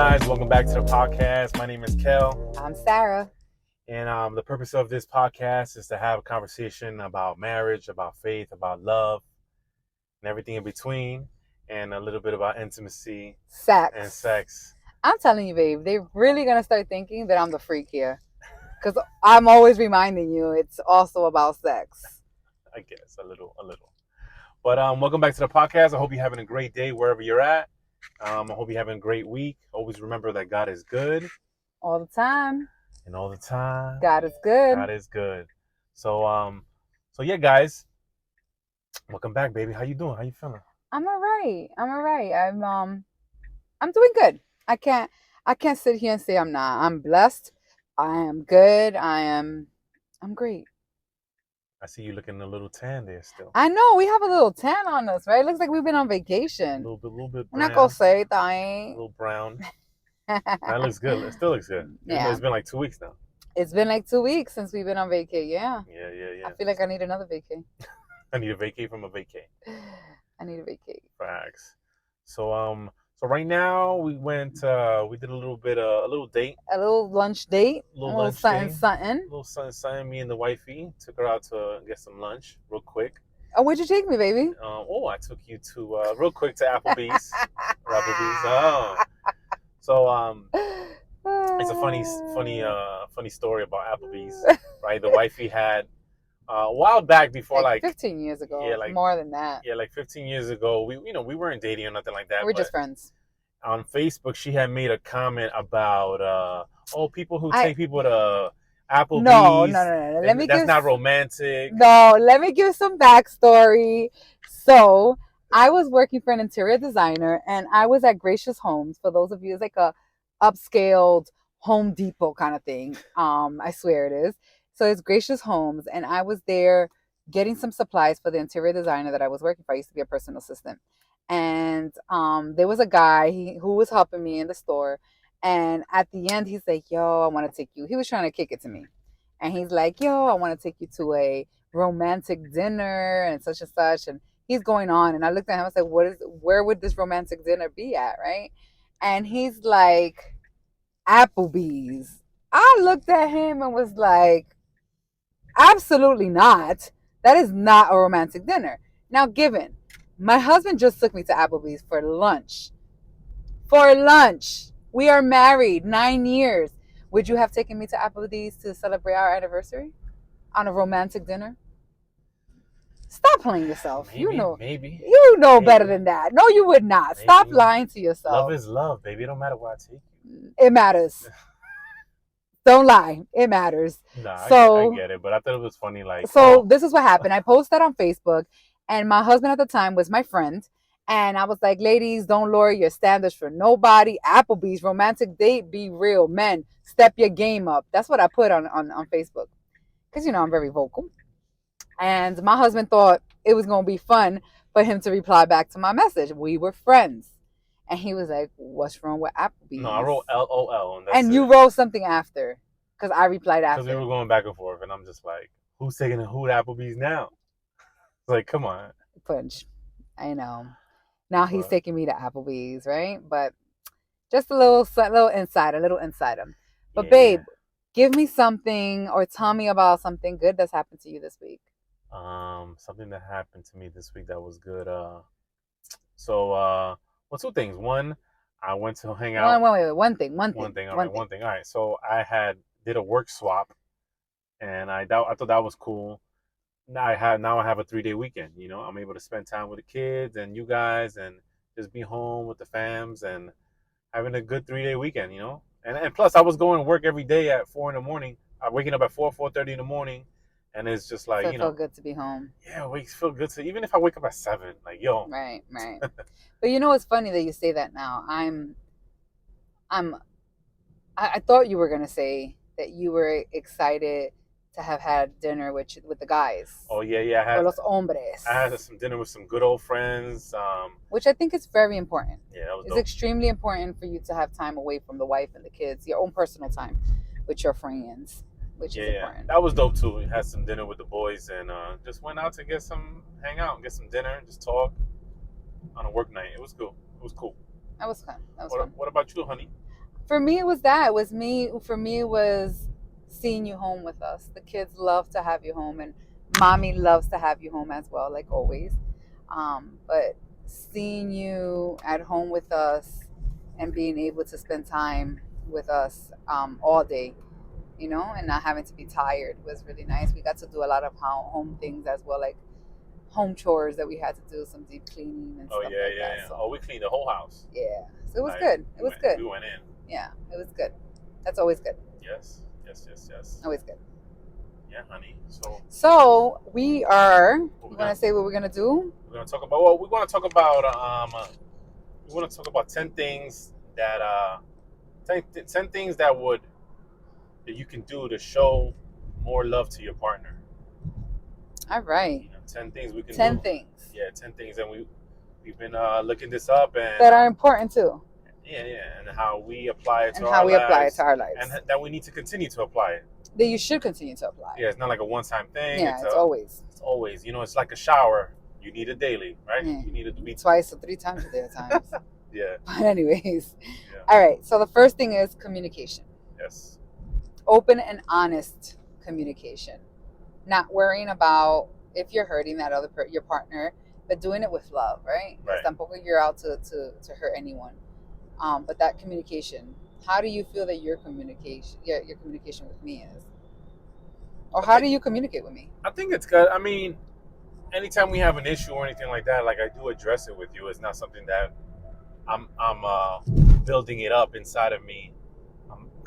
guys? Welcome back to the podcast. My name is Kel, I'm Sarah. and the purpose of this podcast is to have a conversation about marriage, about faith, about love, and everything in between, and a little bit about intimacy and sex. I'm telling you, babe, they're really going to start thinking that I'm the freak here. Because I'm always reminding you it's also about sex. I guess, a little. But welcome back to the podcast. I hope you're having a great day wherever you're at. I hope you're having a great week. Always remember that God is good. All the time. And all the time. God is good. God is good. So yeah, guys. Welcome back, baby. How you doing? How you feeling? I'm all right. I'm doing good. I can't sit here and say I'm not. I'm blessed. I am good. I'm great. I see you looking a little tan there still. I know we have a little tan on us, right? It looks like we've been on vacation. A little bit. I'm not gonna say that I A ain't. little brown. That looks good. It still looks good. Yeah. It's been like 2 weeks now. It's been like 2 weeks since we've been on vacay. Yeah. Yeah. I feel like I need another vacay. I need a vacay from a vacay. I need a vacay. Facts. So right now we went. We did a little date. A little lunch date. A little something. A little something. Me and the wifey took her out to get some lunch real quick. Oh, where'd you take me, baby? I took you to real quick to Applebee's. Oh. So it's a funny story about Applebee's, right? The wifey had a while back before, like 15 years ago. Yeah, like more than that. Yeah, like 15 years ago. We weren't dating or nothing like that. We're just friends. On Facebook, she had made a comment about people who take people to Applebee's. No. That's not romantic. No, let me give some backstory. So I was working for an interior designer, and I was at Gracious Homes. For those of you, it's like a upscaled Home Depot kind of thing. I swear it is. So it's Gracious Homes, and I was there getting some supplies for the interior designer that I was working for. I used to be a personal assistant. And there was a guy who was helping me in the store. And at the end, he's like, yo, I want to take you. He was trying to kick it to me. And he's like, yo, I want to take you to a romantic dinner and such. And he's going on. And I looked at him, I was like, where would this romantic dinner be at, right? And he's like, Applebee's. I looked at him and was like, absolutely not. That is not a romantic dinner. Now, given my husband just took me to Applebee's for lunch. We are married 9 years. Would you have taken me to Applebee's to celebrate our anniversary on a romantic dinner? Stop playing yourself. Maybe. You know better than that. No, you would not. Maybe. Stop lying to yourself. Love is love, baby. It don't matter where I take you. It matters. Don't lie. It matters. I get it, but I thought it was funny. This is what happened. I posted on Facebook, and my husband at the time was my friend. And I was like, ladies, don't lower your standards for nobody. Applebee's romantic date, be real. Men, step your game up. That's what I put on Facebook. Because, I'm very vocal. And my husband thought it was going to be fun for him to reply back to my message. We were friends. And he was like, what's wrong with Applebee's? No, I wrote LOL. And you wrote something after. Because I replied after. Because we were going back and forth. And I'm just like, who's taking who to Applebee's now? It's like, come on. Punch. I know. Now he's taking me to Applebee's, right? But just a little insider. But yeah. Babe, give me something or tell me about something good that's happened to you this week. Something that happened to me this week that was good. Well, 2 things. One, I went to hang out. Wait. One thing. All right. So I did a work swap, and I thought that was cool. Now I have a 3-day weekend. I'm able to spend time with the kids and you guys, and just be home with the fams and having a good 3-day weekend. And plus I was going to work every day at 4 a.m. I'm waking up at 4:30 in the morning, and it's just like, so it felt good to be home. Yeah, it feel good to, even if I wake up at 7, like, yo. Right. But it's funny that you say that now. I thought you were gonna say that you were excited to have had dinner with the guys. Oh yeah, I had los hombres. I had some dinner with some good old friends. Which I think is very important. Yeah, that was It's dope. Extremely important for you to have time away from the wife and the kids, your own personal time with your friends, which is important. Yeah, that was dope too. We had some dinner with the boys and just went out to hang out, get some dinner, just talk on a work night. It was cool. That was fun. What about you, honey? For me, it was that. It was me. For me, it was seeing you home with us. The kids love to have you home, and mommy loves to have you home as well, like always. But seeing you at home with us and being able to spend time with us all day, and not having to be tired was really nice. We got to do a lot of home things as well, like home chores that we had to do, some deep cleaning and Oh stuff yeah, like yeah, that. yeah. So Oh, we cleaned the whole house. yeah, so it was Like good. It was good. we went in. Yeah, it was good. That's always good. Yes, yes, yes, yes. Always good. Yeah, honey. So So we are. You what want to say what we're gonna do? we're gonna talk about? Well, we want to talk about we want to talk about 10 things that 10 things that you can do to show more love to your partner. All right. 10 things we can 10 do. things Yeah, 10 things, and we've been looking this up and that are important too, yeah, and how we apply it to and our how we apply it lives, to our lives. and that we need to continue to apply it. That you should continue to apply. Yeah, it's not like a one-time thing. Yeah, it's always. It's always. It's like a shower. You need it daily, right? Yeah. You need it to be Twice or 3 times a day at times. Yeah. But anyways, Yeah. all right. So the first thing is communication. Yes. Open and honest communication. Not worrying about if you're hurting that your partner, but doing it with love, right? Right. Tampoco you're out to hurt anyone. But that communication. How do you feel that your communication with me is? Or how do you communicate with me? I think it's good. I mean, anytime we have an issue or anything like that, like I do address it with you. It's not something that I'm building it up inside of me.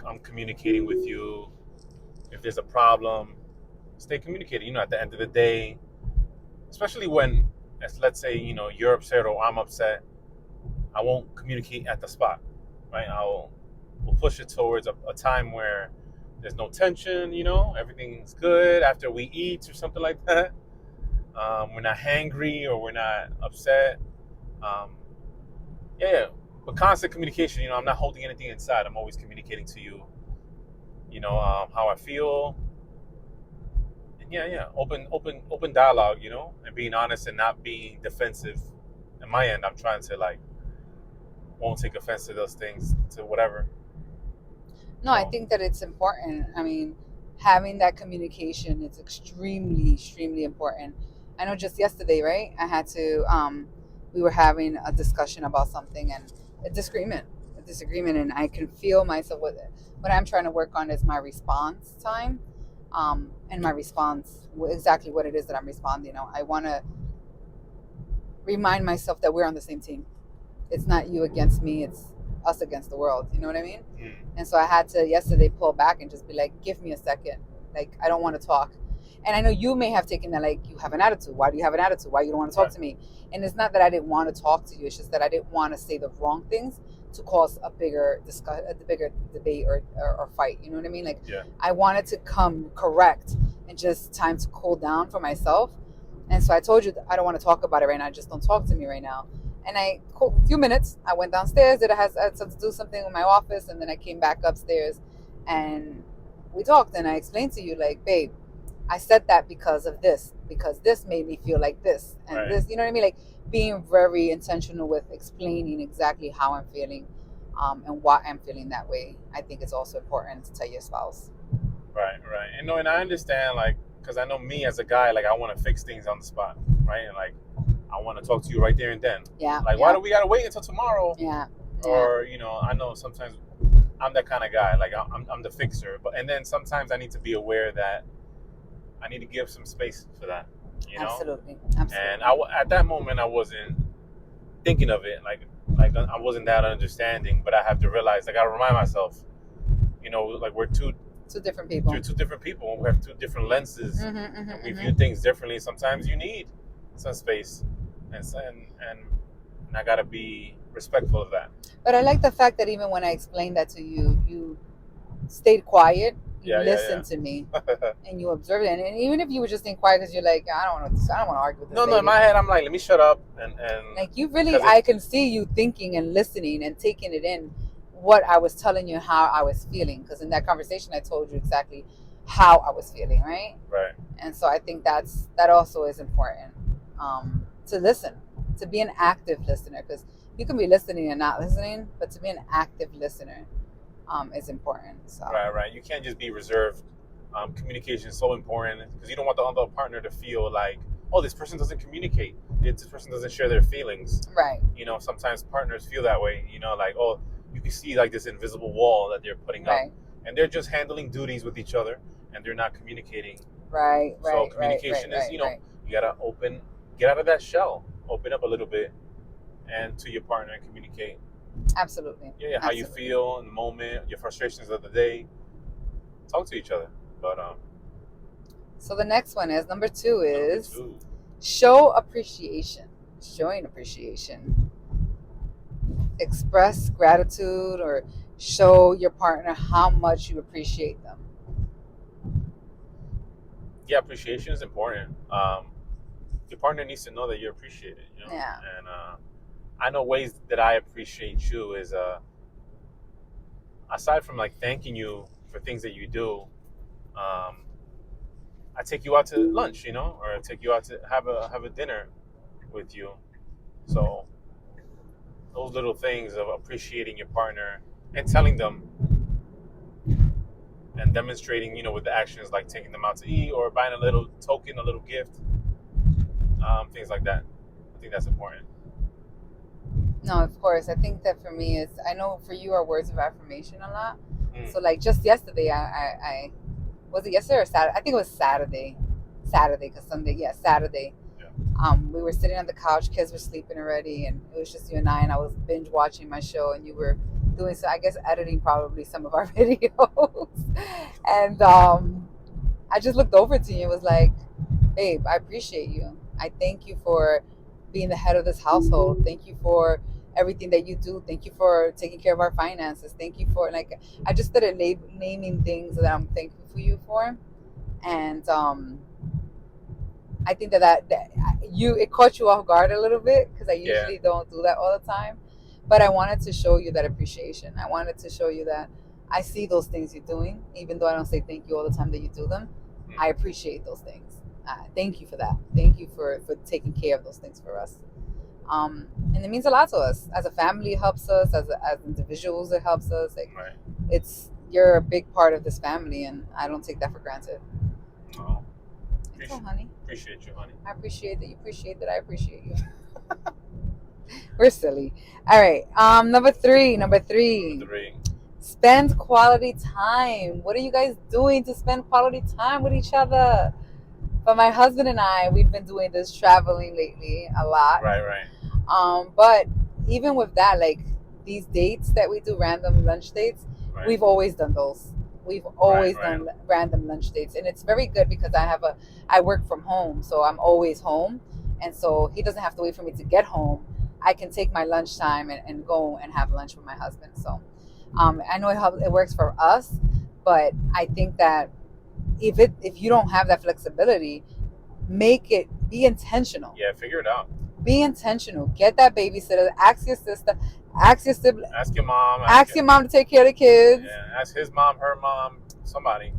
I'm communicating with you. If there's a problem, stay communicating. At the end of the day, especially when, let's say, you're upset or I'm upset, I won't communicate at the spot, right? We'll push it towards a time where there's no tension, everything's good after we eat or something like that. We're not hangry or we're not upset. Yeah, but constant communication, I'm not holding anything inside. I'm always communicating to you, how I feel. And yeah, open dialogue, and being honest and not being defensive. On my end, I'm trying to won't take offense to those things, to whatever. No, I think that it's important. I mean, having that communication is extremely, extremely important. I know just yesterday, right? We were having a discussion about something and a disagreement, and I can feel myself with it. What I'm trying to work on is my response time, and my response, exactly what it is that I'm responding. I want to remind myself that we're on the same team. It's not you against me. It's us against the world. You know what I mean? Mm. And so I had to yesterday pull back and just be like, give me a second. Like, I don't want to talk. And I know you may have taken that like, you have an attitude. Why do you have an attitude? Why you don't want to talk to me? And it's not that I didn't want to talk to you. It's just that I didn't want to say the wrong things to cause a bigger debate or fight. You know what I mean? Like, yeah. I wanted to come correct and just time to cool down for myself. And so I told you that I don't want to talk about it right now. Just don't talk to me right now. And a few minutes, I went downstairs, I had to do something in my office, and then I came back upstairs and we talked, and I explained to you, like, babe, I said that because of this, because this made me feel like this, and right. This, you know what I mean? Like, being very intentional with explaining exactly how I'm feeling, and why I'm feeling that way. I think it's also important to tell your spouse. Right. And I understand, because I know me as a guy, I want to fix things on the spot, right? And I want to talk to you right there and then. Yeah. Why do we gotta wait until tomorrow? Yeah. Or I know sometimes I'm that kind of guy. I'm the fixer, and then sometimes I need to be aware that I need to give some space for that. Absolutely. And at that moment I wasn't thinking of it like I wasn't that understanding, but I have to realize I gotta remind myself, we're two different people. Two different people. We have two different lenses, and we view things differently. Sometimes you need some space, and I gotta be respectful of that. But I like the fact that even when I explained that to you, you stayed quiet. You listened to me, and you observed it. And even if you were just staying quiet because you're like, I don't want to argue with this. No. In my head, I'm like, let me shut up and like you really, I can see you thinking and listening and taking it in, what I was telling you, how I was feeling. Because in that conversation, I told you exactly how I was feeling, right? Right. And so I think that also is important, to listen, to be an active listener, because you can be listening and not listening, but to be an active listener, is important. So Right. You can't just be reserved. Communication is so important because you don't want the other partner to feel like, oh, this person doesn't communicate. This person doesn't share their feelings. right, Sometimes partners feel that way. Like, oh, you can see like this invisible wall that they're putting up, right, and they're just handling duties with each other, and they're not communicating. right, So right, right, right, communication is, right, right. you gotta get out of that shell, open up a little bit, and to your partner and communicate. Absolutely. Yeah, how you Absolutely. feel in the moment, your frustrations of the day. Talk to each other. But So the next one is number 2 number is two, show appreciation. Showing appreciation. Express gratitude or show your partner how much you appreciate them. yeah, appreciation is important. Your partner needs to know that you're appreciated. Yeah. And I know ways that I appreciate you is aside from like thanking you for things that you do. Um, I take you out to lunch, or I take you out to have a dinner with you. So those little things of appreciating your partner and telling them and demonstrating, with the actions like taking them out to eat or buying a little token, a little gift, things like that. I think that's important. No, of course. I think that for me is I know for you are words of affirmation a lot. Mm. So like just yesterday, I was it yesterday or Saturday? I think it was Saturday. Saturday, because Sunday, yeah, Saturday. Yeah. We were sitting on the couch, kids were sleeping already, and it was just you and I was binge watching my show, and you were doing so. I guess editing probably some of our videos, and I just looked over to you and was like, "Babe, I appreciate you. I thank you for being the head of this household. Thank you for everything that you do. Thank you for taking care of our finances. Thank you for like." I just started naming things that I'm thankful for you for, and I think that you it caught you off guard a little bit because I Yeah. usually don't do that all the time, but I wanted to show you that appreciation. I wanted to show you that I see those things you're doing, even though I don't say thank you all the time that you do them. I appreciate those things. Thank you for that. Thank you for taking care of those things for us. And it means a lot to us as a family. It helps us as individuals. It helps us. Like Right. you're a big part of this family, and I don't take that for granted. No. So, honey, Appreciate you, honey. I appreciate that you appreciate that I appreciate you. We're silly. All right. Number three. Number three. Spend quality time. What are you guys doing to spend quality time with each other? But my husband and I, we've been doing this traveling lately a lot. Right. But even with that, like these dates that we do, random lunch dates, Right. we've always done those. We've always done random lunch dates, and it's very good because I work from home, so I'm always home, and so he doesn't have to wait for me to get home. I can take my lunchtime and go and have lunch with my husband. So I know it works for us, but I think that if you don't have that flexibility, be intentional. Yeah, figure it out. Be intentional. Get that babysitter. Ask your sister. Ask your sibling. Ask your mom. Ask your mom to take care of the kids. Yeah, ask his mom, her mom, somebody.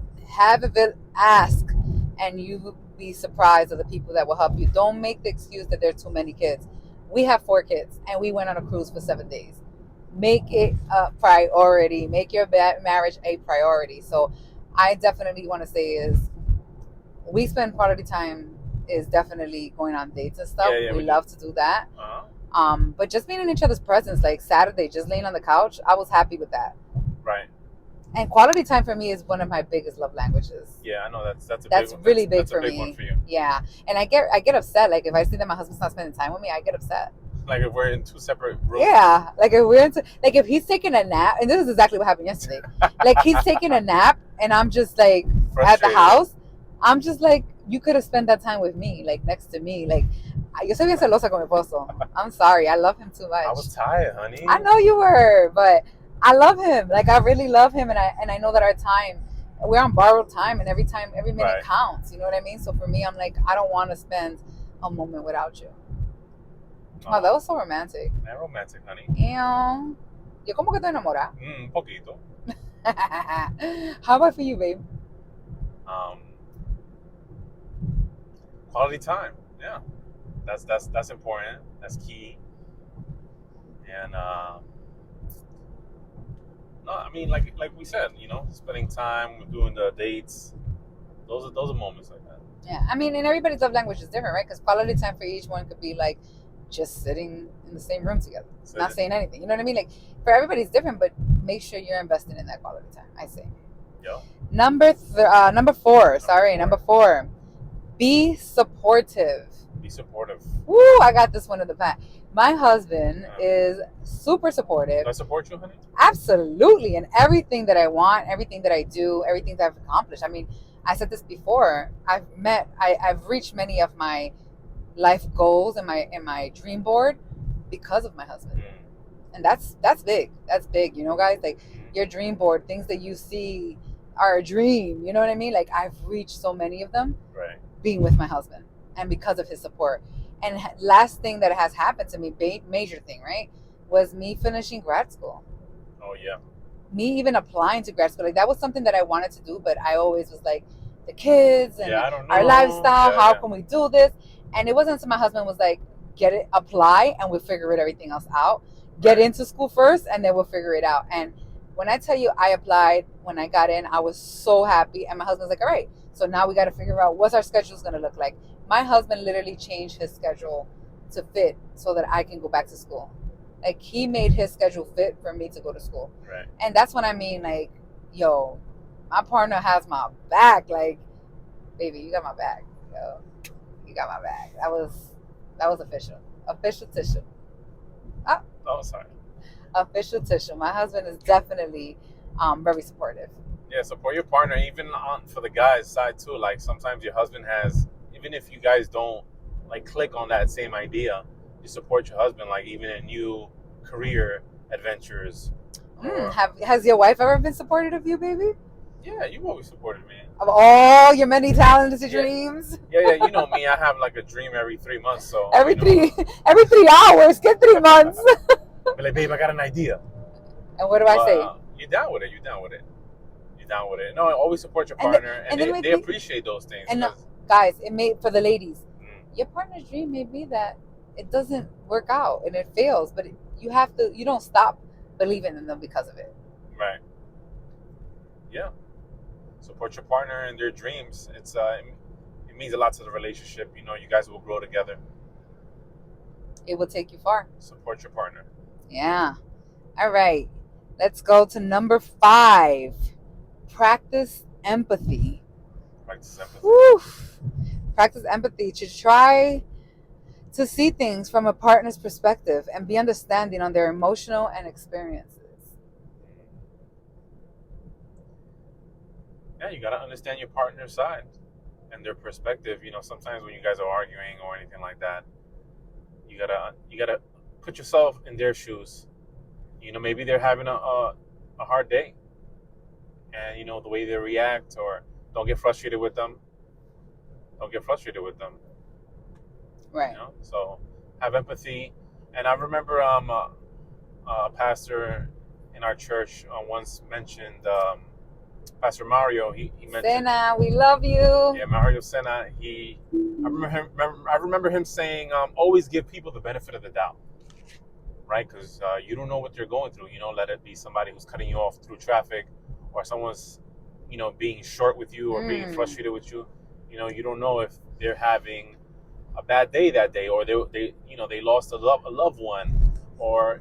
Ask, and you will be surprised of the people that will help you. Don't make the excuse that there are too many kids. We have 4 kids, and we went on a cruise for 7 days. Make it a priority. Make your marriage a priority. So I definitely want to say is we spend quality time is definitely going on dates and stuff. Yeah, we love to do that. Uh-huh. But just being in each other's presence, like Saturday, just laying on the couch, I was happy with that. Right. And quality time for me is one of my biggest love languages. Yeah, I know that's really big for me. One for you. Yeah, and I get upset. Like if I see that my husband's not spending time with me, I get upset. Like if we're in 2 separate rooms. Yeah, like if he's taking a nap, and this is exactly what happened yesterday. Like he's taking a nap, and I'm just like at the house. I'm just like, you could have spent that time with me, like next to me. Like yo soy bien celosa con mi esposo. I'm sorry, I love him too much. I was tired, honey. I know you were, but I love him. Like I really love him, and I know that our time, we're on borrowed time, and every minute counts. You know what I mean? So for me, I'm like, I don't want to spend a moment without you. Wow, that was so romantic. That's romantic, honey. Yo como que estoy enamorada. Un poquito. How about for you, babe? Quality time. Yeah. That's important. That's key. And No, I mean, like we said, spending time doing the dates. Those are moments like that. Yeah, I mean, and everybody's love language is different, right? Because quality time for each one could be like just sitting in the same room together, So not saying anything. You know what I mean? Like for everybody's different, but make sure you're investing in that quality time. I say. yo, Number four. Sorry, four, number four. Be supportive. be supportive. Woo! I got this one in the back. My husband Yeah. is super supportive. Do I support you, honey? Absolutely, in everything that I want, everything that I do, everything that I've accomplished. I mean, I said this before. I've reached many of my life goals and my dream board because of my husband, and that's big. That's big, guys. Like your dream board, things that you see are a dream. You know what I mean? Like I've reached so many of them, Right. being with my husband and because of his support. And last thing that has happened to me, major thing, right, was me finishing grad school. Oh yeah. Me even applying to grad school. Like that was something that I wanted to do, but I always was like, the kids and Yeah, I don't know. our lifestyle, Yeah, how yeah. can we do this? And it wasn't until my husband was like, get it, apply, and we'll figure everything else out. Get Right. into school first, and then we'll figure it out. And when I tell you I applied, when I got in, I was so happy. And my husband's like, all right, so now we got to figure out what's our schedule's going to look like. My husband literally changed his schedule to fit so that I can go back to school. Like he made his schedule fit for me to go to school. Right. And that's what I mean, like, yo, my partner has my back. Like, baby, you got my back. Yo, you got my back. That was official. Official tissue. Oh, sorry. Official tissue. My husband is definitely very supportive. Yeah, support your partner, even on for the guy's side too. Like sometimes your husband has, even if you guys don't like click on that same idea, you support your husband, like even in new career adventures. Has your wife ever been supportive of you, baby? Yeah, you've always supported me. Of all your many talented Yeah. dreams? Yeah, you know me. I have like a dream every 3 months. So Every 3 hours, get 3 months. Be like, babe, I got an idea. And what do I say? You're down with it. You're down with it. You're down with it. No, always support your And partner, and and then they appreciate those things. And 'cause- guys, it may for the ladies. Mm. Your partner's dream may be that it doesn't work out and it fails, but you don't stop believing in them because of it. Right. Yeah. Support your partner in their dreams. It means a lot to the relationship. You guys will grow together. It will take you far. Support your partner. Yeah. All right. Let's go to number 5. Practice empathy. Practice empathy. Woo. Practice empathy to try to see things from a partner's perspective and be understanding on their emotional and experiences. Yeah, you gotta understand your partner's side and their perspective. Sometimes when you guys are arguing or anything like that, you gotta put yourself in their shoes. Maybe they're having a hard day, and the way they react, or don't get frustrated with them. Don't get frustrated with them. Right. So have empathy. And I remember a pastor in our church once mentioned, Pastor Mario. He mentioned, Sena, we love you. yeah, Mario Sena. I remember him saying, always give people the benefit of the doubt, right? Because you don't know what they're going through. Let it be somebody who's cutting you off through traffic, or someone's being short with you, or being frustrated with you. You don't know if they're having a bad day that day, or they lost a loved one, or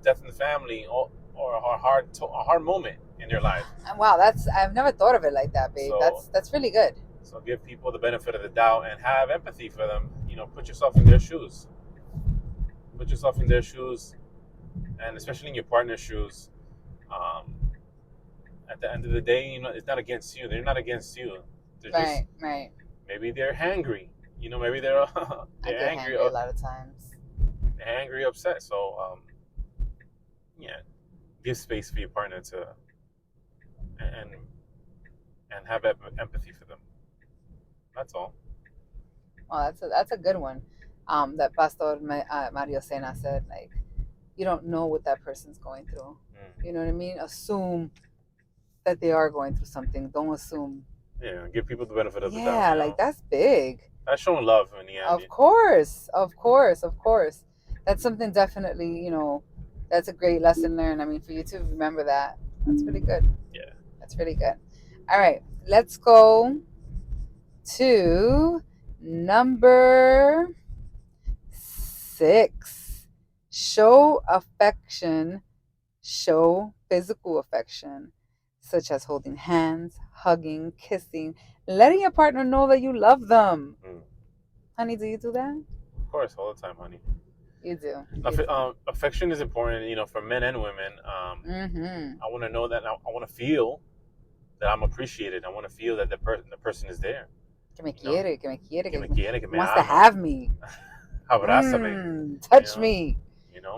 death in the family, or a hard moment in their life. Wow, I've never thought of it like that, babe. So- That's really good. So give people the benefit of the doubt and have empathy for them. Put yourself in their shoes. Put yourself in their shoes, and especially in your partner's shoes. At the end of the day, it's not against you. They're not against you. They're just, Right. maybe they're hangry. Maybe they're I they're get angry. hangry a lot of times. They're angry, upset. So yeah, give space for your partner to and have empathy for them. That's all. Well, that's a good one. That Pastor Mario Sena said, like, you don't know what that person's going through. You know what I mean? Assume that they are going through something. Don't assume. Yeah, give people the benefit of the doubt. Yeah, like that's big. That's showing love in the end. Of course. That's something definitely, That's a great lesson learned. I mean, for you to remember that, that's pretty good. Yeah. That's pretty good. All right, let's go to number 6. Show affection, show physical affection, such as holding hands, hugging, kissing, letting your partner know that you love them. Mm. Honey, do you do that? Of course, all the time, honey. You do. You do. Affection is important, for men and women. I want to know that. I want to feel that I'm appreciated. I want to feel that the person is there. Que me quiere, que me quiere, Que me quiere, que me wants ama. to have me. Abrázame. Touch me.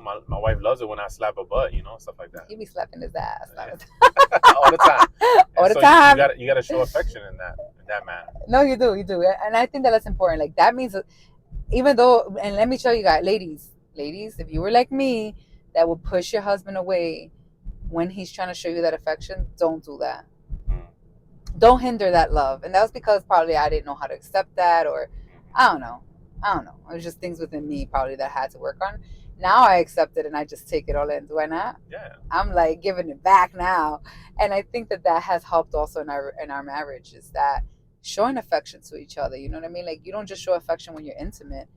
My wife loves it when I slap her butt, stuff like that. He be slapping his ass. All the time. All the time. You gotta show affection in that manner. No, you do, and I think that's important. Like that means, even though, and let me tell you guys, ladies, if you were like me, that would push your husband away when he's trying to show you that affection, don't do that. Don't hinder that love. And that was because probably I didn't know how to accept that, or I don't know. It was just things within me probably that I had to work on. Now I accept it and I just take it all in. Do I not? Yeah. I'm like giving it back now. And I think that has helped also in our marriage, is that showing affection to each other. You know what I mean? Like, you don't just show affection when you're intimate.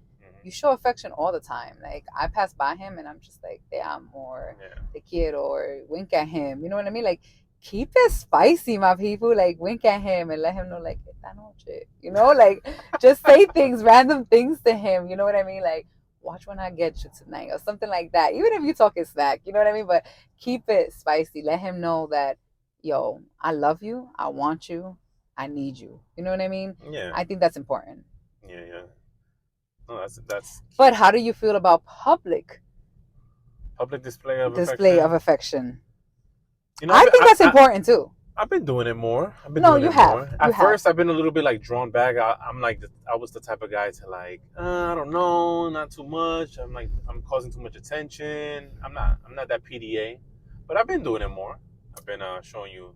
You show affection all the time. Like, I pass by him and I'm just like, te amo, or te quiero, or wink at him. You know what I mean? Like, keep it spicy, my people. Like, wink at him and let him know, like, esta noche. Like, just say things, random things to him. You know what I mean? Like, watch when I get you tonight, or something like that. Even if you talking smack, you know what I mean? But keep it spicy. Let him know that, yo, I love you. I want you. I need you. You know what I mean? Yeah. I think that's important. Yeah. No, that's. But how do you feel about public display of affection? I think that's important too. I've been doing it more. You have. At first, I've been a little bit like drawn back. I'm like, I was the type of guy to like, I don't know, not too much. I'm like, I'm causing too much attention. I'm not that PDA, but I've been doing it more. I've been showing you.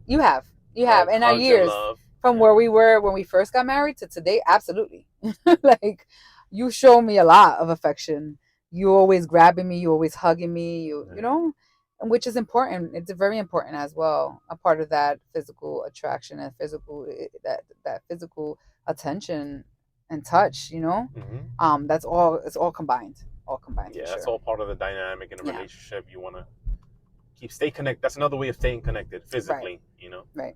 You have in our years, from where we were when we first got married to today. Absolutely, like, you show me a lot of affection. You always grabbing me. You always hugging me. You know. Which is important. It's very important as well. A part of that physical attraction and that physical attention and touch. That's all. It's all combined. Yeah, that's all part of the dynamic in a relationship. You want to stay connected. That's another way of staying connected physically. Right.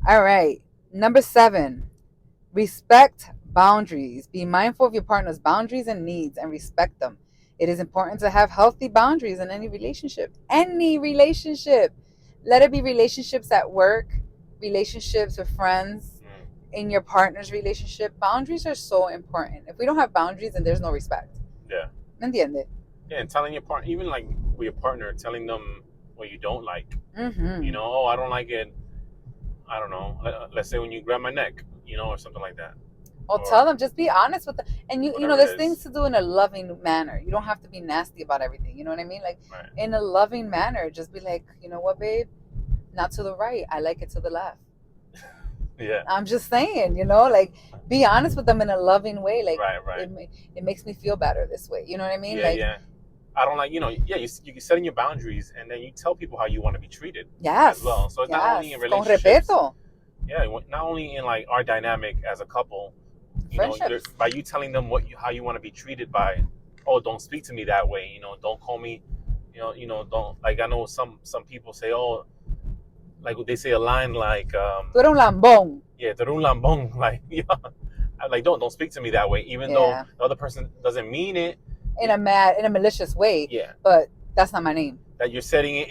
All right. Number 7, respect boundaries. Be mindful of your partner's boundaries and needs, and respect them. It is important to have healthy boundaries in any relationship. Any relationship. Let it be relationships at work, relationships with friends, in your partner's relationship. Boundaries are so important. If we don't have boundaries, then there's no respect. Yeah. Entiende? Yeah, and telling your partner, even like with your partner, telling them what you don't like. Mm-hmm. I don't like it. I don't know. Let's say when you grab my neck, or something like that. Or tell them, just be honest with them. And there's things to do in a loving manner. You don't have to be nasty about everything. You know what I mean? Like, in a loving manner, just be like, you know what, babe? Not to the right. I like it to the left. Yeah. I'm just saying, like, be honest with them in a loving way. Like, right. It makes me feel better this way. You know what I mean? Yeah. I don't like, you setting your boundaries, and then you tell people how you want to be treated. Yes. As well. So it's not only in relationships. Con respeto. Yeah, not only in like our dynamic as a couple. By you telling them how you want to be treated, by, don't speak to me that way, don't call me, don't, like, I know some people say, like they say a line like, tú eres un lambón. Yeah, tú eres un lambón, like, I'm like, don't speak to me that way, even though the other person doesn't mean it in a malicious way. Yeah, but that's not my name. That you're setting it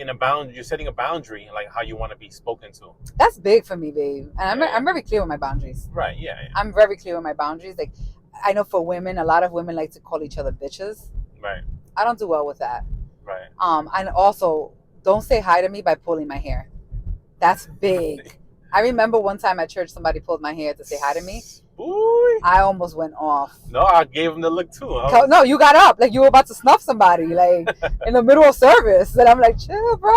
you're setting a boundary, like how you want to be spoken to. That's big for me, babe. And I'm very clear with my boundaries. Right, yeah. I'm very clear with my boundaries. Like, I know for women, a lot of women like to call each other bitches. Right. I don't do well with that. Right. And also, don't say hi to me by pulling my hair. That's big. I remember one time at church, somebody pulled my hair to say hi to me. Boy. I almost went off. No, I gave him the look too. No, you got up like you were about to snuff somebody, like in the middle of service. And I'm like, chill, bro.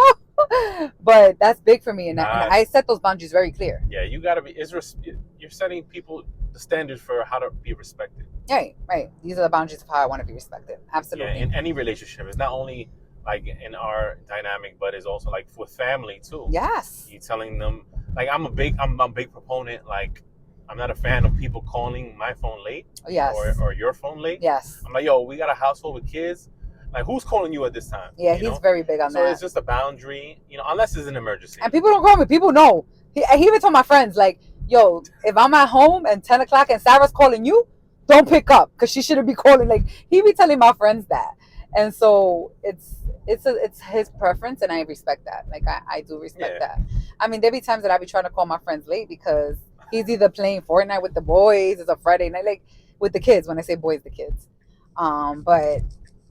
But that's big for me, and I set those boundaries very clear. Yeah, you gotta be. You're setting people the standard for how to be respected. Right. These are the boundaries of how I want to be respected. Absolutely. Yeah, in any relationship, it's not only like in our dynamic, but it's also like with family too. Yes. You telling them, like, I'm a big proponent. Like, I'm not a fan of people calling my phone late, Yes. or your phone late. Yes. I'm like, yo, we got a household with kids. Like, who's calling you at this time? Yeah, You he's know. very big on So that. it's just a boundary, unless it's an emergency. And people don't call me. People know. He even told my friends, like, yo, if I'm at home and 10 o'clock and Sarah's calling you, don't pick up because she shouldn't be calling. Like, he be telling my friends that. And so it's his preference, and I respect that. Like, I do respect that. I mean, there be times that I be trying to call my friends late because he's either playing Fortnite with the boys, it's a Friday night, like with the kids. When I say boys, the kids. But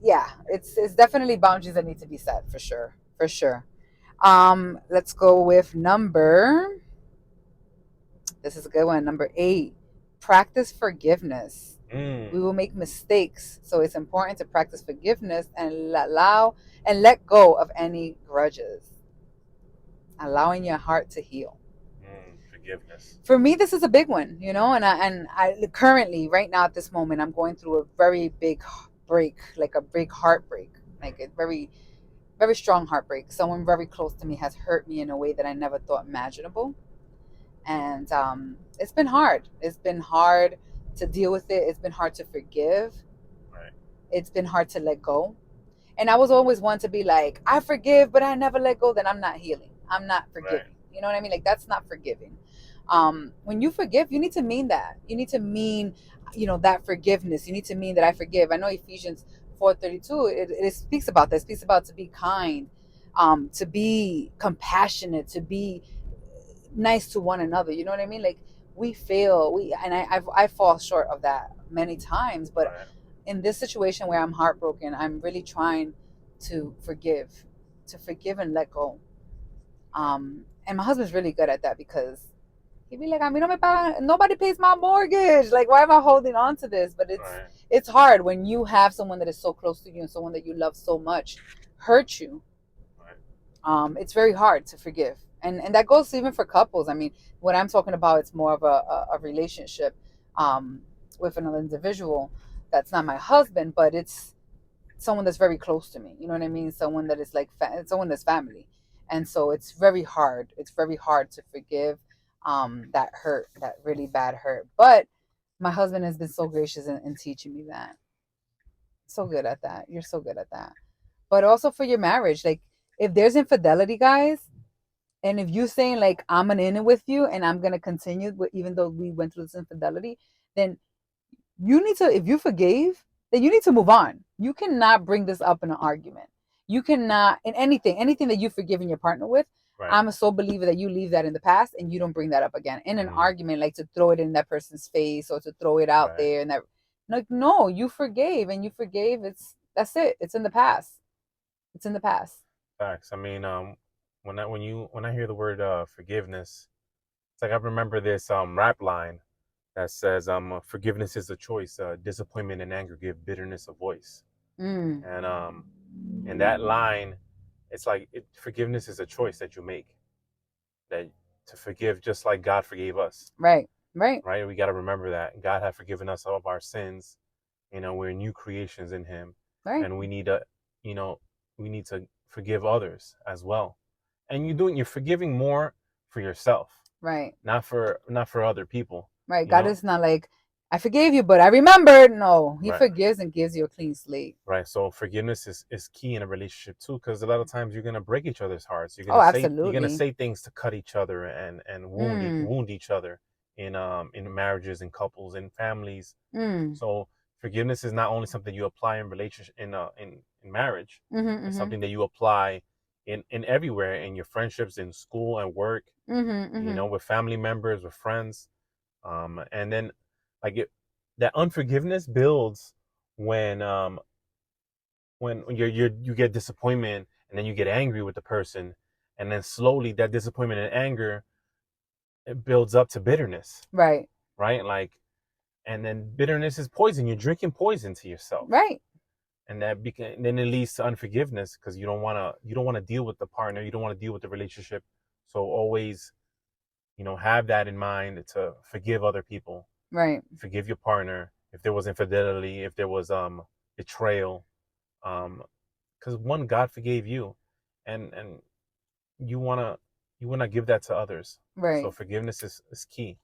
yeah, it's definitely boundaries that need to be set for sure, for sure. Let's go with this is a good one. Number 8, practice forgiveness. We will make mistakes, so it's important to practice forgiveness and let go of any grudges, allowing your heart to heal. Forgiveness. For me, this is a big one, and I currently, right now, at this moment, I'm going through a very big break, like a big heartbreak, like a very, very strong heartbreak. Someone very close to me has hurt me in a way that I never thought imaginable. And it's been hard. It's been hard to deal with it. It's been hard to forgive. Right. It's been hard to let go. And I was always one to be like, I forgive, but I never let go. Then I'm not healing. I'm not forgiving. Right. You know what I mean? Like, that's not forgiving. When you forgive, you need to mean that. You need to mean, that forgiveness. You need to mean that I forgive. I know Ephesians 4:32, it speaks about this. It speaks about to be kind, to be compassionate, to be nice to one another. You know what I mean? Like, we fail. I fall short of that many times. But Right. in this situation where I'm heartbroken, I'm really trying to forgive and let go. And my husband's really good at that because he'd be like, I mean, nobody pays my mortgage. Like, why am I holding on to this? But it's hard when you have someone that is so close to you and someone that you love so much hurt you. Right. It's very hard to forgive. And that goes even for couples. I mean, what I'm talking about, it's more of a relationship with another individual that's not my husband, but it's someone that's very close to me. You know what I mean? Someone that is like someone that's family. And so it's very hard. It's very hard to forgive that hurt, that really bad hurt. But my husband has been so gracious in teaching me that. So good at that. You're so good at that. But also for your marriage, like, if there's infidelity, guys, and if you're saying like, I'm an in it with you and I'm gonna continue with, even though we went through this infidelity, then you need to, if you forgave, then you need to move on. You cannot bring this up in an argument. You cannot, in anything that you've forgiven your partner with. Right. I'm a sole believer that you leave that in the past and you don't bring that up again in an argument, like to throw it in that person's face or to throw it out there. And that, like, no, you forgave and you forgave. That's it. It's in the past. It's in the past. Facts. I mean, when I hear the word forgiveness, it's like I remember this rap line that says forgiveness is a choice. Disappointment and anger give bitterness a voice. And in that line, it's like forgiveness is a choice that you make. That to forgive, just like God forgave us. Right. Right. We got to remember that God had forgiven us of our sins. We're new creations in Him, right. And we need to forgive others as well. And you're forgiving more for yourself, right? Not for other people, right? God is not like, I forgave you, but I remembered. No, He Right. forgives and gives you a clean slate. Right. So forgiveness is key in a relationship too, because a lot of times you're gonna break each other's hearts. You're gonna say things to cut each other and wound each other in marriages and couples and families. So forgiveness is not only something you apply in relationship in marriage. It's something that you apply in everywhere, in your friendships, in school and work. With family members, with friends, and then like that unforgiveness builds when you get disappointment and then you get angry with the person, and then slowly that disappointment and anger, it builds up to bitterness. Right. Like, and then bitterness is poison. You're drinking poison to yourself. Right. And then it leads to unforgiveness because you don't want to deal with the partner. You don't want to deal with the relationship. So always, have that in mind to forgive other people. Right. Forgive your partner if there was infidelity, if there was betrayal, because one, God forgave you, and you wanna give that to others. So Right. forgiveness is key,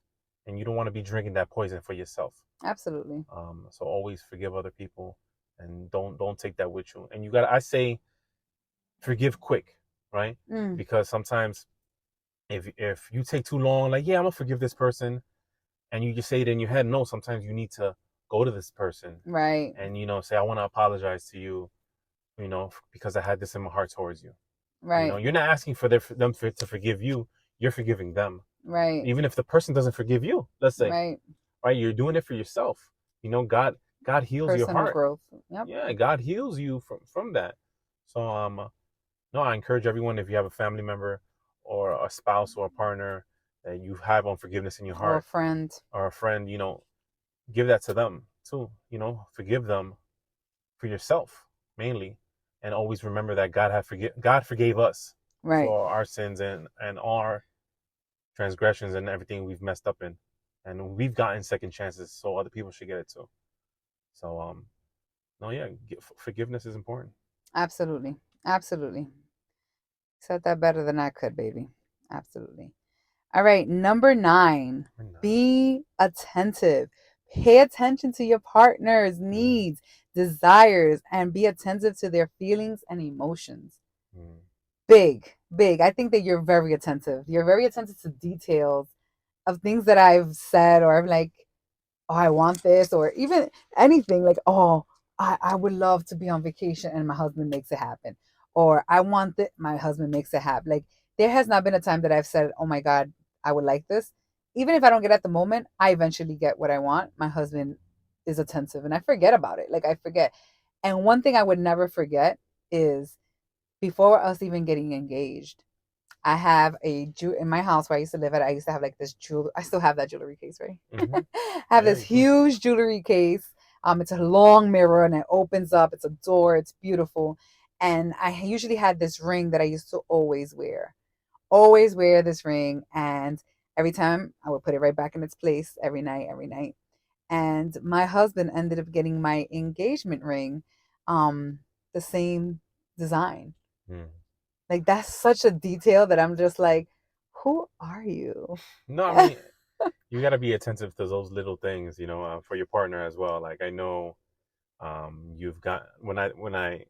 and you don't want to be drinking that poison for yourself. Absolutely. So always forgive other people, and don't take that with you. And you got, I say, forgive quick, right? Mm, Because sometimes if you take too long, like, yeah, I'm gonna forgive this person, and you just say it in your head, no, sometimes you need to go to this person right. and say, I want to apologize to you, because I had this in my heart towards you. Right. You're not asking for to forgive you, you're forgiving them. Right. Even if the person doesn't forgive you, let's say, Right. right, you're doing it for yourself. God heals your Personal heart. growth. Yep. Yeah, God heals you from that. So no, I encourage everyone, if you have a family member or a spouse or a partner that you have unforgiveness in your Or a heart, friend. or a friend, give that to them too. Forgive them for yourself mainly, and always remember that God forgave us Right. for our sins and our transgressions and everything we've messed up in, and we've gotten second chances, so other people should get it too. So no, yeah, forgiveness is important. Absolutely. Absolutely. Said that better than I could, baby. Absolutely. All right. Number 9, Or not. be attentive. Pay attention to your partner's Mm, needs, desires, and be attentive to their feelings and emotions. mm, Big, big. I think that you're very attentive. You're very attentive to details of things that I've said, or I'm like, oh, I want this, or even anything like, oh, I would love to be on vacation and my husband makes it happen. Or I want that, my husband makes it happen. Like, there has not been a time that I've said, oh my God, I would like this. Even if I don't get it at the moment, I eventually get what I want. My husband is attentive and I forget about it. Like, I forget. And one thing I would never forget is before us even getting engaged, I have in my house where I used to live at. I used to have like this jewel. I still have that jewelry case, right? mm-hmm. I have Yeah, this you do. huge jewelry case. It's a long mirror and it opens up. It's a door. It's beautiful. And I usually had this ring that I used to always wear. Always wear this ring, and every time I would put it right back in its place every night, every night. And my husband ended up getting my engagement ring, um, the same design. Mm. Like, that's such a detail that I'm just like, who are you? No, I mean, you got to be attentive to those little things, for your partner as well. Like, I know, you've got when I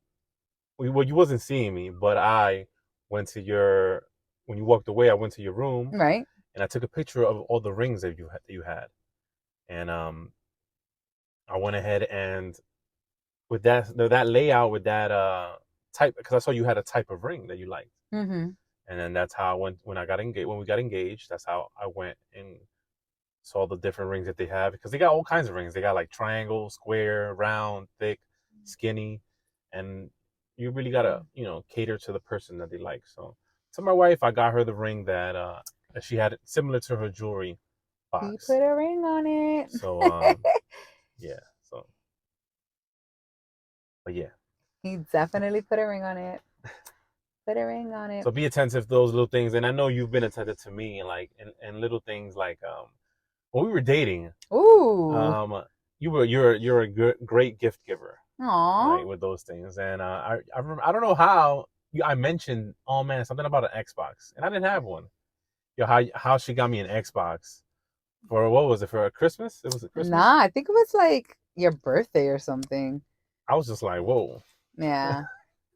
well, you wasn't seeing me, but I went to your when you walked away, I went to your room Right? and I took a picture of all the rings that you had, and I went ahead and with that layout, with that type, because I saw you had a type of ring that you liked, Mm-hmm. and then that's how I went when we got engaged. That's how I went and saw the different rings that they have, because they got all kinds of rings. They got like triangle, square, round, thick, skinny, and you really gotta cater to the person that they like. So to my wife, I got her the ring that she had similar to her jewelry He box. put a ring on it. So yeah. So but yeah. He definitely put a ring on it. Put a ring on it. So be attentive to those little things, and I know you've been attentive to me, and like and little things like when we were dating, Ooh. um, you're a great gift giver, Aw. right, with those things. And I don't know how I mentioned, oh man, something about an Xbox, and I didn't have one. How she got me an Xbox for, what was it, for a Christmas? It was a Christmas. Nah, I think it was like your birthday or something. I was just like, whoa. Yeah.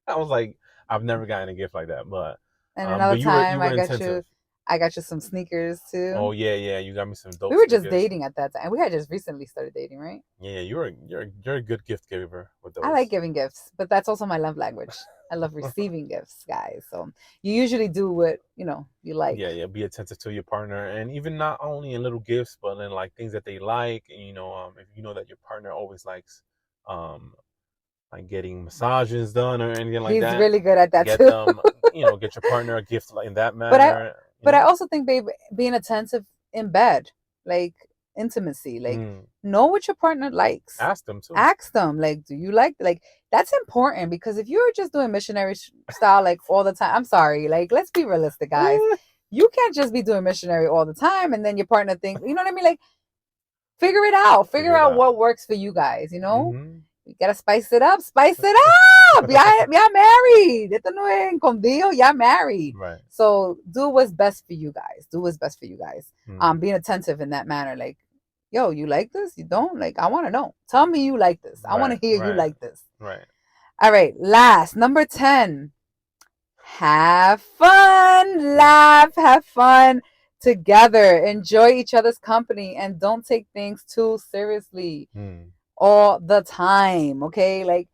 I was like, I've never gotten a gift like that, And another but you were time you were intensive. I got you some sneakers too. Oh yeah, yeah, you got me some We dope were just sneakers. dating at that time. We had just recently started dating, right? Yeah, you're a good gift giver with I like those. giving gifts, but that's also my love language. I love receiving gifts, guys. So you usually do what, you like. Yeah, yeah. Be attentive to your partner, and even not only in little gifts, but in like things that they like. And if you know that your partner always likes, um, like getting massages done or anything like He's that, really good at that get too. them, get your partner a gift like in that But I manner. but I also think, babe, being attentive in bed, like intimacy, like Mm, know what your partner likes. ask them too. Ask them, like, do you like that's important because if you're just doing missionary style like all the time, I'm sorry, like let's be realistic, guys. You can't just be doing missionary all the time and then your partner think, you know what I mean? Like, figure it out. Figure Figure it out out. what works for you guys, you know? Mm-hmm. You gotta spice it up, spice it up. Y'all married. Esto no es escondido. Y'all married. Right. So do what's best for you guys. Do what's best for you guys. Mm. Being attentive in that manner. Like, yo, you like this? You don't? Like, I want to know. Tell me you like this. I want to hear you like this. Right. All right. Last, number 10. Have fun. Laugh. Have fun together. Enjoy each other's company. And don't take things too seriously all the time. Okay? Like,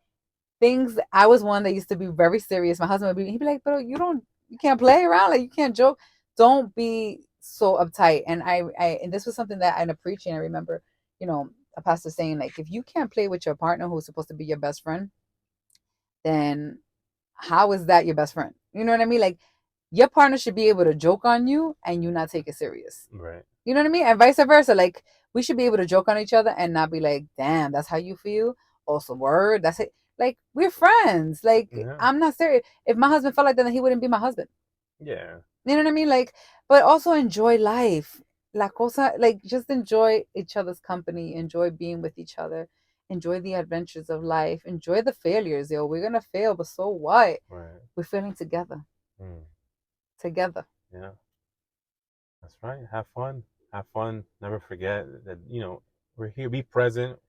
things, I was one that used to be very serious. My husband would be, he'd be like, but you can't play around. Like, you can't joke. Don't be so uptight. And and this was something that in a preaching, I remember, a pastor saying, like, if you can't play with your partner who's supposed to be your best friend, then how is that your best friend? You know what I mean? Like, your partner should be able to joke on you and you not take it serious. Right. You know what I mean? And vice versa. Like, we should be able to joke on each other and not be like, damn, that's how you feel. Also, word, that's it. Like, we're friends. Like, I'm not serious. If my husband felt like that, then he wouldn't be my husband. Yeah. You know what I mean? Like, but also enjoy life. La cosa, like, just enjoy each other's company. Enjoy being with each other. Enjoy the adventures of life. Enjoy the failures, yo. We're gonna fail, but so what? Right. We're failing together. Together. Yeah. That's right. Have fun. Have fun. Never forget that, we're here. Be present.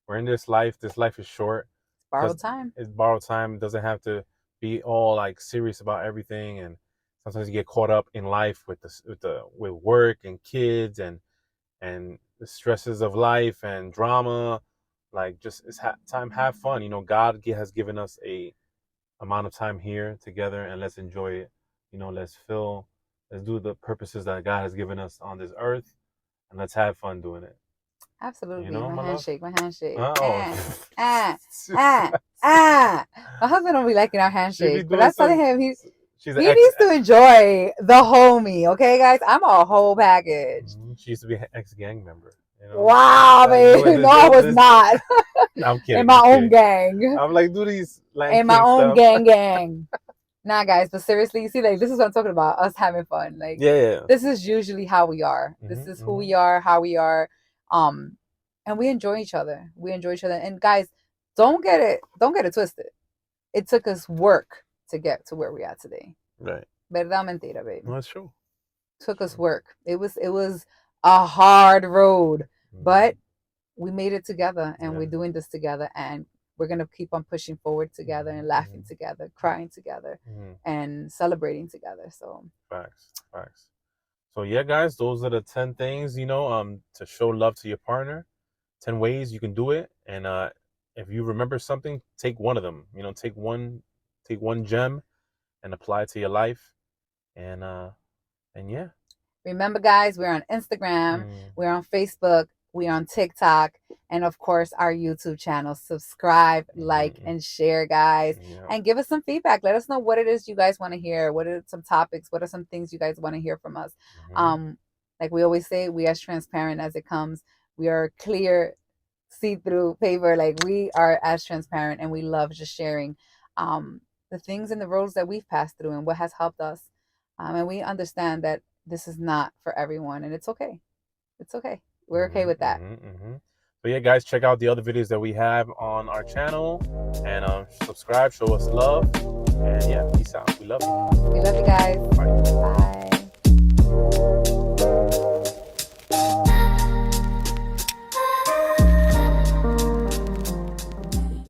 We're in this life. This life is short. Borrowed time. It's borrowed time. It doesn't have to be all like serious about everything. And sometimes you get caught up in life with work and kids and the stresses of life and drama. Like, just it's time. Have fun. God has given us a amount of time here together, and let's enjoy it. Let's do the purposes that God has given us on this earth, and let's have fun doing it. Absolutely. My handshake. My handshake. Oh. My husband don't be liking our handshake, but I telling him he needs to enjoy the homie. Okay, guys, I'm a whole package. She used to be an ex-gang member. Wow, baby. No, I was not. I'm kidding. In my own gang. I'm like, do these in my own gang. Nah, guys, but seriously, you see, like, this is what I'm talking about. Us having fun. Like, yeah. This is usually how we are. This is who we are, how we are. And we enjoy each other. And guys, don't get it twisted. It took us work to get to where we are today. Right. Verdad mentira, baby. No, that's true. Took us work. It was a hard road, but we made it together, and we're doing this together, and we're gonna keep on pushing forward together and laughing together, crying together, and celebrating together. So facts. So yeah, guys, those are the 10 things, to show love to your partner. 10 ways you can do it. And if you remember something, take one of them. Take one gem and apply it to your life. And yeah. Remember, guys, we're on Instagram, we're on Facebook, we're on TikTok, and of course our YouTube channel. Subscribe, like, and share, guys. And give us some feedback. Let us know what it is you guys want to hear. What are some topics? What are some things you guys want to hear from us? Like we always say, we as transparent as it comes. We are clear, see-through paper. Like, we are as transparent, and we love just sharing the things and the roads that we've passed through and what has helped us. And we understand that this is not for everyone, and it's okay. It's okay. We're okay with that. So yeah, guys, check out the other videos that we have on our channel, and subscribe, show us love, and yeah, peace out. We love you. We love you guys. Bye. Bye.